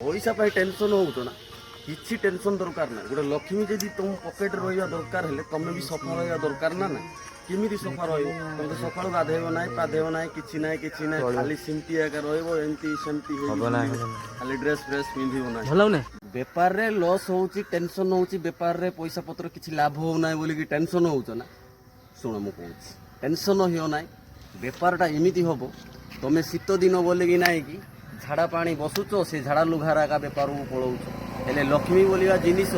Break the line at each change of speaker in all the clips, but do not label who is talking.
पैसा पाई टेंशन हो ना किसी टेंशन दरकार ना गोटे लक्ष्मी जदि तुम पकेट रहा दरकार है तुम भी सफा रहा दरकार ना ना केमी सफा रही तुम सका गाधेब ना पाधेब ना कि ना खाली सेमती एका रमती सेमती खाली ड्रेस फ्रेस पिंधब ना बेपार रे लॉस हो टेंशन हो बेपार रे पैसा पत्र किसी लाभ होना बोलिकी टेंशन हो ना शुण मु कह टेंशन हो ना बेपारटा एमती हम तुम शीत दिन बोलिकी ना कि झाड़ा पानी बसुच से झाड़ा लुघार एका बेपार को पलाऊच हेले लक्ष्मी बोलिया जिनिस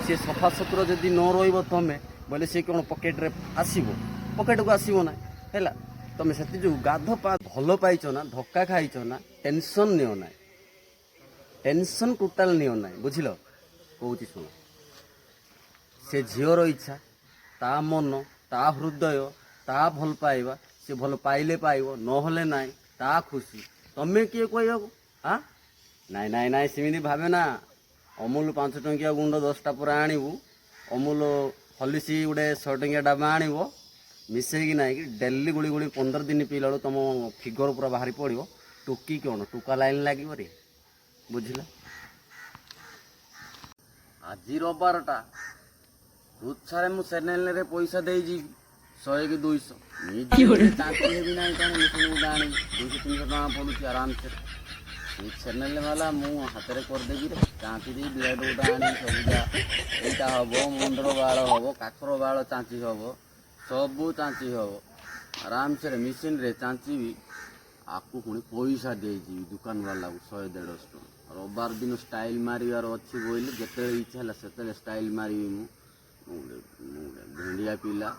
सी सफा सुतुरा जदि न रही तुम बोले सी कौन पकेट रे आसब पकेट को आसब ना है तुम से जो गाध पा भल पाइच ना धक्का खाइच ना टेंशन नियो ना टेंशन टोटाल नियो ना बुझिल कौन शुण से झीर इच्छा ता मन ता हृदय ता भल पाइबा से भल पाइले पाइब नहले ना ता खुशी तमें किए कह हाँ नाई नाई नाई सेमती भावे ना अमूल 5 टंकिया गुंड 10टा पूरा आणबू अमूल हलिसी गोटे 100 टंकिया डबा आणब मिसेकी ना कि डेली गुड़ी गुड़ी 15 दिन पीला तुम फिगर पूरा बाहरी पड़ो टुकी कौन टुका लाइन लगे रे बुझल आज रविवारटा रुत्सारे मु चैनल रे पैसा दे 100 कि 200 निजे चाकरी भी ना कौन मिशन गोटे आनी 200-300 टका पड़ुची आराम से चैनल वाला मु हाथ में करदेवी चाँची ब्लेड गोटे आनी सबुजा यहाँ हम मुंडर बाल हम काकर बाल चाँची हम सबू चाँची हम आराम से मिशन रे चाँची भी आपको पुणी पैसा दे दुकान वाला को 100-150 टका रविवार दिन स्टाइल मारिवार अच्छी बोले जिते इच्छा है से स्टाइल मारि भेड़िया पिला